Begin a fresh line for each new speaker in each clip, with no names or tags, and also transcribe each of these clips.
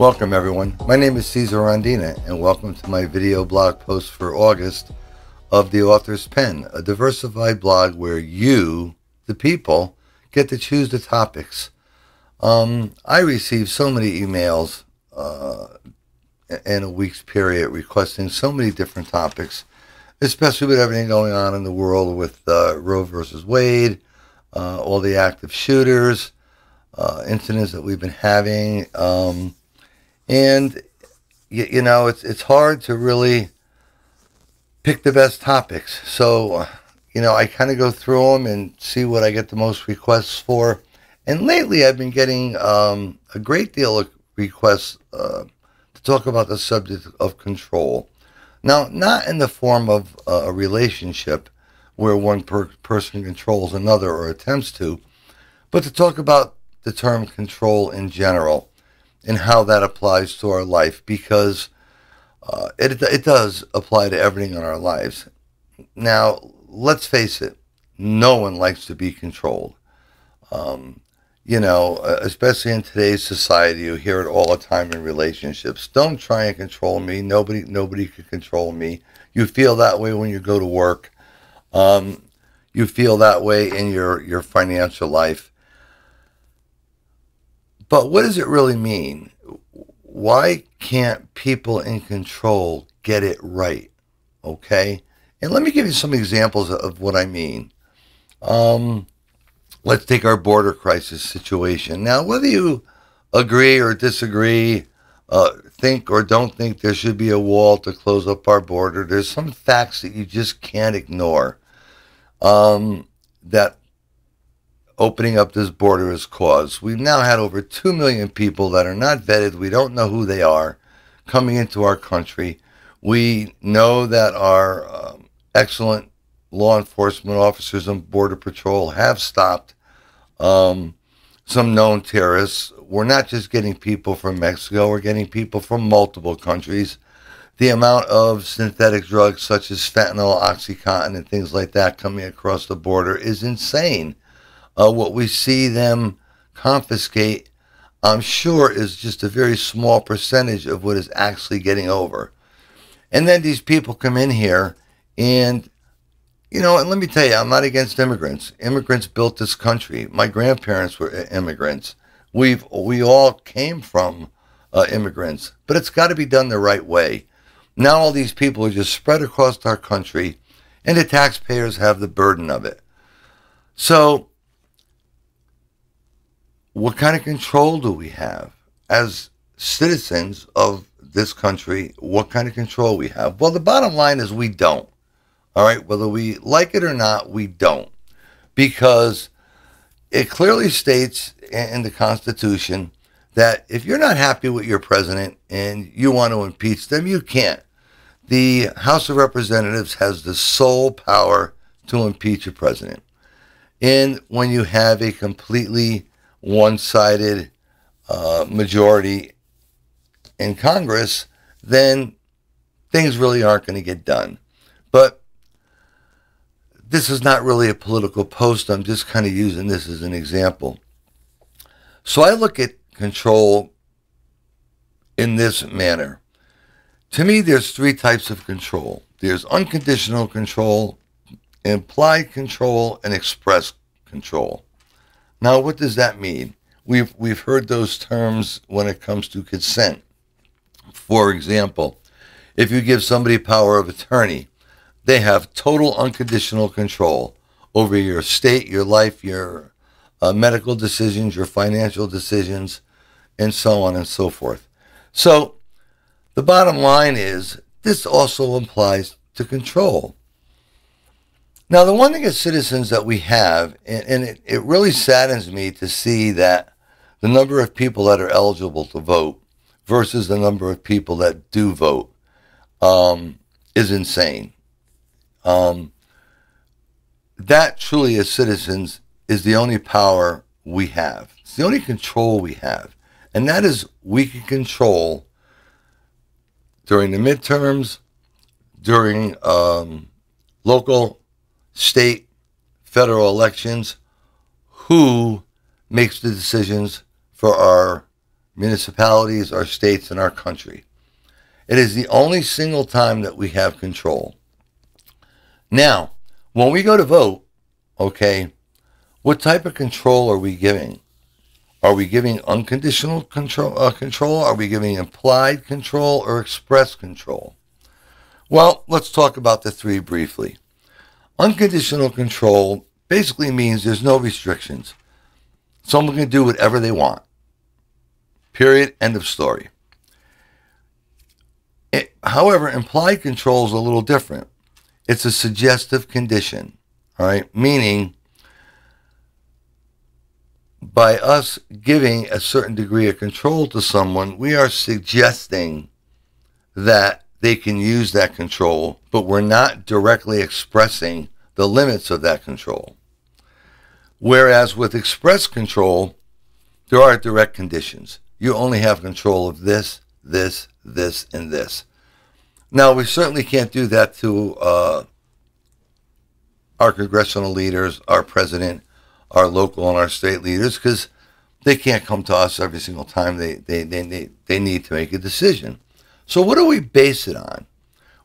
Welcome everyone, my name is Cesar Rondina and welcome to my video blog post for August of The Author's Pen, a diversified blog where you, the people, get to choose the topics. I received so many emails in a week's period requesting so many different topics, especially with everything going on in the world with Roe versus Wade, all the active shooters, incidents that we've been having. And, you know, it's hard to really pick the best topics. So, I kind of go through them and see what I get the most requests for. And lately I've been getting a great deal of requests to talk about the subject of control. Now, not in the form of a relationship where one person controls another or attempts to, but to talk about the term control in general and how that applies to our life, because it does apply to everything in our lives. Now, let's face it, no one likes to be controlled. Especially in today's society, you hear it all the time in relationships. Don't try and control me. Nobody can control me. You feel that way when you go to work. You feel that way in your financial life. But what does it really mean? Why can't people in control get it right? Okay? And let me give you some examples of what I mean. Let's take our border crisis situation. Now, whether you agree or disagree, think or don't think there should be a wall to close up our border, there's some facts that you just can't ignore that opening up this border has caused. We've now had over 2 million people that are not vetted. We don't know who they are coming into our country. We know that our excellent law enforcement officers on Border Patrol have stopped some known terrorists. We're not just getting people from Mexico, we're getting people from multiple countries. The amount of synthetic drugs such as fentanyl, OxyContin, and things like that coming across the border is insane. What we see them confiscate, I'm sure, is just a very small percentage of what is actually getting over. And then these people come in here and, and let me tell you, I'm not against immigrants. Immigrants built this country. My grandparents were immigrants. We all came from immigrants, but it's got to be done the right way. Now all these people are just spread across our country, and the taxpayers have the burden of it. So, what kind of control do we have as citizens of this country? What kind of control we have? Well, the bottom line is we don't. All right, whether we like it or not, we don't, because it clearly states in the Constitution that if you're not happy with your president and you want to impeach them, you can't. The House of Representatives has the sole power to impeach a president. And when you have a completely one-sided majority in Congress, then things really aren't going to get done. But this is not really a political post. I'm just kind of using this as an example. So I look at control in this manner. To me, there's three types of control. There's unconditional control, implied control, and express control. Now, what does that mean? We've heard those terms when it comes to consent. For example, if you give somebody power of attorney, they have total unconditional control over your estate, your life, your medical decisions, your financial decisions, and so on and so forth. So the bottom line is this also applies to control. Now, the one thing as citizens that we have, and it really saddens me to see that the number of people that are eligible to vote versus the number of people that do vote is insane. That truly, as citizens, is the only power we have. It's the only control we have. And that is, we can control during the midterms, during local, state, federal elections, who makes the decisions for our municipalities, our states, and our country. It is the only single time that we have control. Now, when we go to vote, okay, what type of control are we giving? Are we giving unconditional control? Are we giving implied control or express control? Well, let's talk about the three briefly. Unconditional control basically means there's no restrictions. Someone can do whatever they want. Period. End of story. However, implied control is a little different. It's a suggestive condition, all right? Meaning, by us giving a certain degree of control to someone, we are suggesting that they can use that control, but we're not directly expressing the limits of that control. Whereas with express control, there are direct conditions. You only have control of this, this, this, and this. Now, we certainly can't do that to our congressional leaders, our president, our local and our state leaders, because they can't come to us every single time they need to make a decision. So what do we base it on?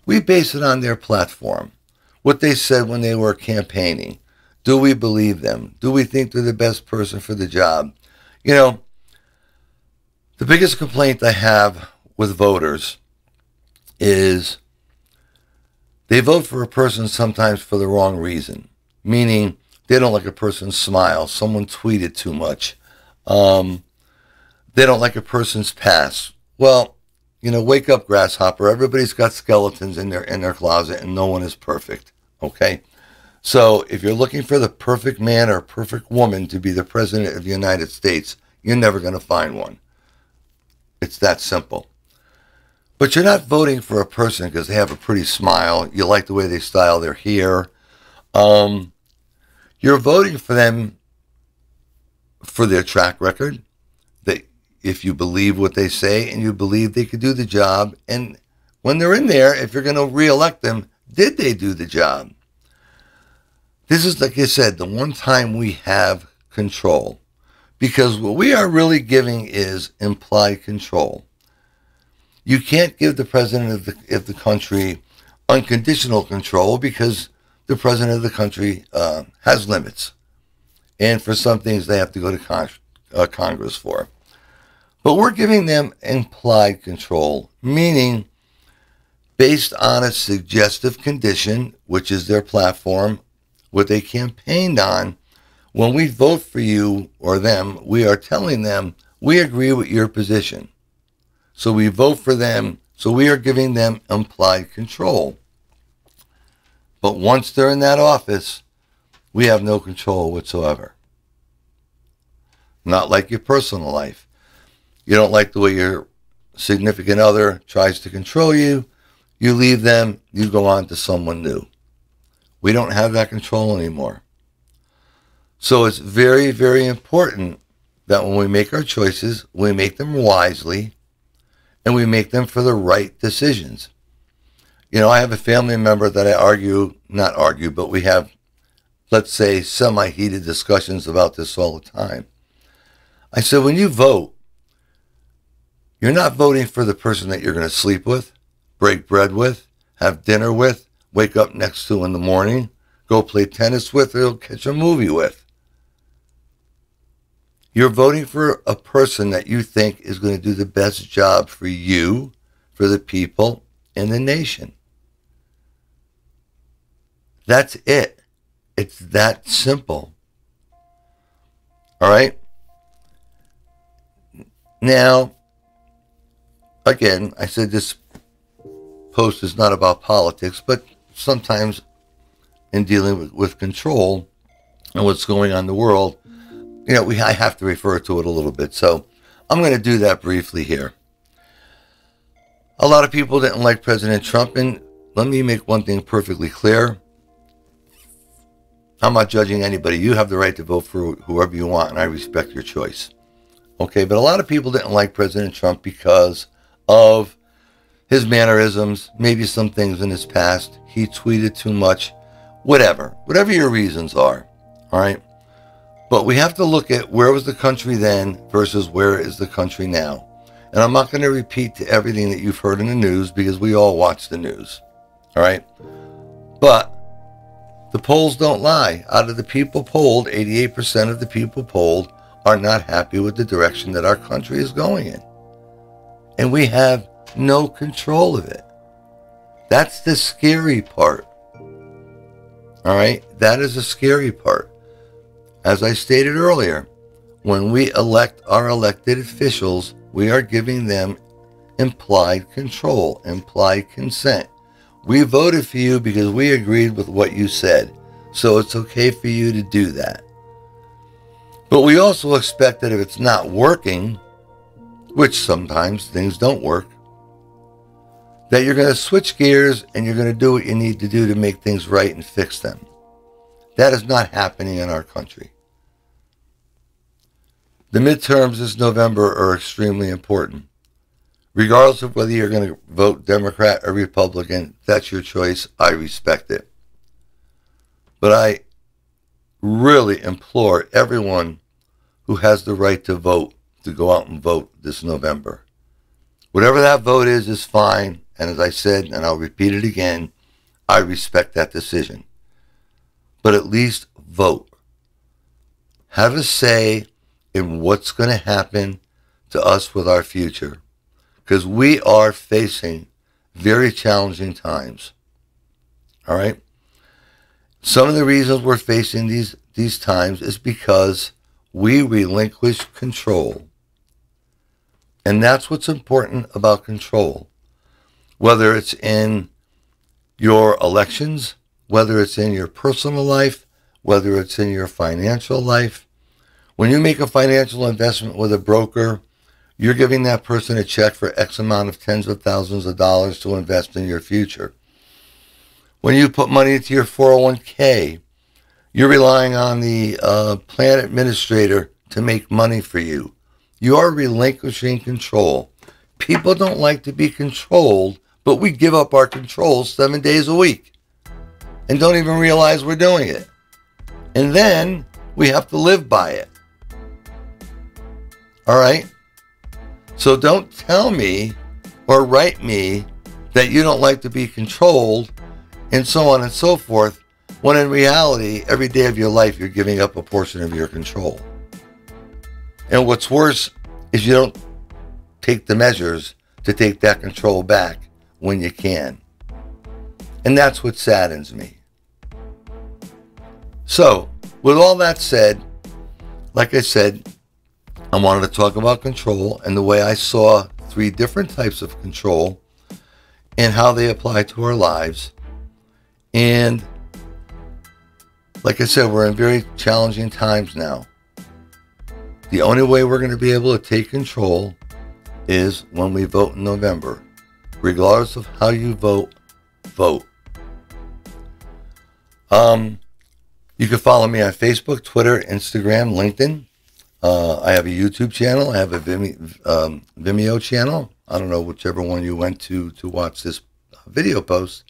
We base it on their platform, what they said when they were campaigning. Do we believe them? Do we think they're the best person for the job? You know, the biggest complaint I have with voters is they vote for a person sometimes for the wrong reason, meaning they don't like a person's smile, someone tweeted too much, they don't like a person's past. Well, you know, wake up, grasshopper. Everybody's got skeletons in their closet, and no one is perfect, okay? So if you're looking for the perfect man or perfect woman to be the president of the United States, you're never going to find one. It's that simple. But you're not voting for a person because they have a pretty smile. You like the way they style their hair. You're voting for them for their track record. If you believe what they say and you believe they could do the job. And when they're in there, if you're going to reelect them, did they do the job? This is, like I said, the one time we have control. Because what we are really giving is implied control. You can't give the president of the country unconditional control because the president of the country has limits. And for some things, they have to go to Congress for. But we're giving them implied control, meaning based on a suggestive condition, which is their platform, what they campaigned on. When we vote for you or them, we are telling them we agree with your position. So we vote for them, so we are giving them implied control. But once they're in that office, we have no control whatsoever. Not like your personal life. You don't like the way your significant other tries to control you, you leave them, you go on to someone new. We don't have that control anymore. So it's very, very important that when we make our choices, we make them wisely and we make them for the right decisions. You know, I have a family member that but we have, let's say, semi-heated discussions about this all the time. I said, when you vote, you're not voting for the person that you're going to sleep with, break bread with, have dinner with, wake up next to in the morning, go play tennis with, or catch a movie with. You're voting for a person that you think is going to do the best job for you, for the people, and the nation. That's it. It's that simple. All right? Now, again, I said this post is not about politics, but sometimes in dealing with control and what's going on in the world, you know, I have to refer to it a little bit. So I'm going to do that briefly here. A lot of people didn't like President Trump, and let me make one thing perfectly clear. I'm not judging anybody. You have the right to vote for whoever you want, and I respect your choice. Okay, but a lot of people didn't like President Trump because of his mannerisms, maybe some things in his past. He tweeted too much, whatever your reasons are, all right? But we have to look at where was the country then versus where is the country now. And I'm not going to repeat everything that you've heard in the news because we all watch the news. All right? But the polls don't lie. Out of the people polled, 88% of the people polled are not happy with the direction that our country is going in. And we have no control of it. That's the scary part. All right? That is the scary part. As I stated earlier, when we elect our elected officials, we are giving them implied control, implied consent. We voted for you because we agreed with what you said, so it's okay for you to do that. But we also expect that if it's not working, which sometimes things don't work, that you're going to switch gears and you're going to do what you need to do to make things right and fix them. That is not happening in our country. The midterms this November are extremely important. Regardless of whether you're going to vote Democrat or Republican, that's your choice. I respect it. But I really implore everyone who has the right to vote to go out and vote this November. Whatever that vote is fine. And as I said, and I'll repeat it again, I respect that decision. But at least vote. Have a say in what's going to happen to us with our future. Because we are facing very challenging times. All right? Some of the reasons we're facing these times is because we relinquish control. And that's what's important about control. Whether it's in your elections, whether it's in your personal life, whether it's in your financial life. When you make a financial investment with a broker, you're giving that person a check for X amount of tens of thousands of dollars to invest in your future. When you put money into your 401k, you're relying on the plan administrator to make money for you. You are relinquishing control. People don't like to be controlled, but we give up our control 7 days a week and don't even realize we're doing it. And then we have to live by it. All right? So don't tell me or write me that you don't like to be controlled and so on and so forth, when in reality, every day of your life, you're giving up a portion of your control. And what's worse is you don't take the measures to take that control back when you can. And that's what saddens me. So, with all that said, like I said, I wanted to talk about control and the way I saw 3 different types of control and how they apply to our lives. And like I said, we're in very challenging times now. The only way we're going to be able to take control is when we vote in November. Regardless of how you vote, vote. You can follow me on Facebook, Twitter, Instagram, LinkedIn. I have a YouTube channel. I have a Vimeo channel. I don't know whichever one you went to watch this video post.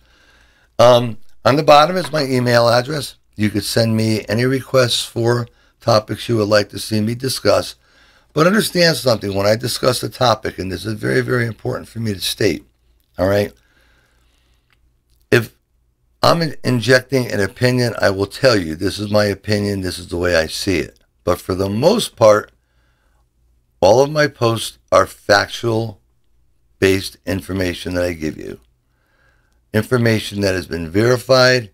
On the bottom is my email address. You could send me any requests for topics you would like to see me discuss. But understand something, when I discuss a topic, and this is very, very important for me to state, all right? If I'm injecting an opinion, I will tell you, this is my opinion, this is the way I see it. But for the most part, all of my posts are factual-based information that I give you. Information that has been verified,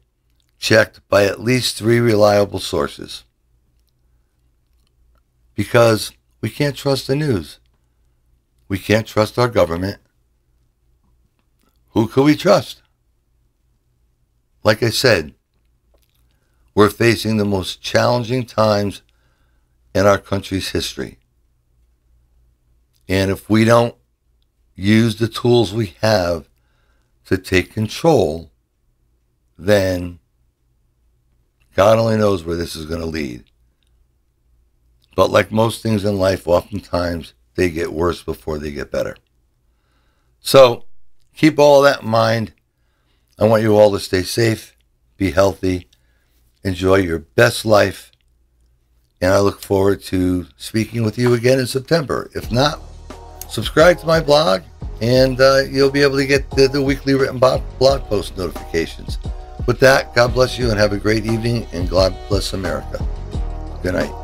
checked by at least 3 reliable sources. Because we can't trust the news. We can't trust our government. Who could we trust? Like I said, we're facing the most challenging times in our country's history. And if we don't use the tools we have to take control, then God only knows where this is going to lead. But like most things in life, oftentimes they get worse before they get better. So keep all that in mind. I want you all to stay safe, be healthy, enjoy your best life, and I look forward to speaking with you again in September. If not, subscribe to my blog, and you'll be able to get the weekly written blog post notifications. With that, God bless you and have a great evening, and God bless America. Good night.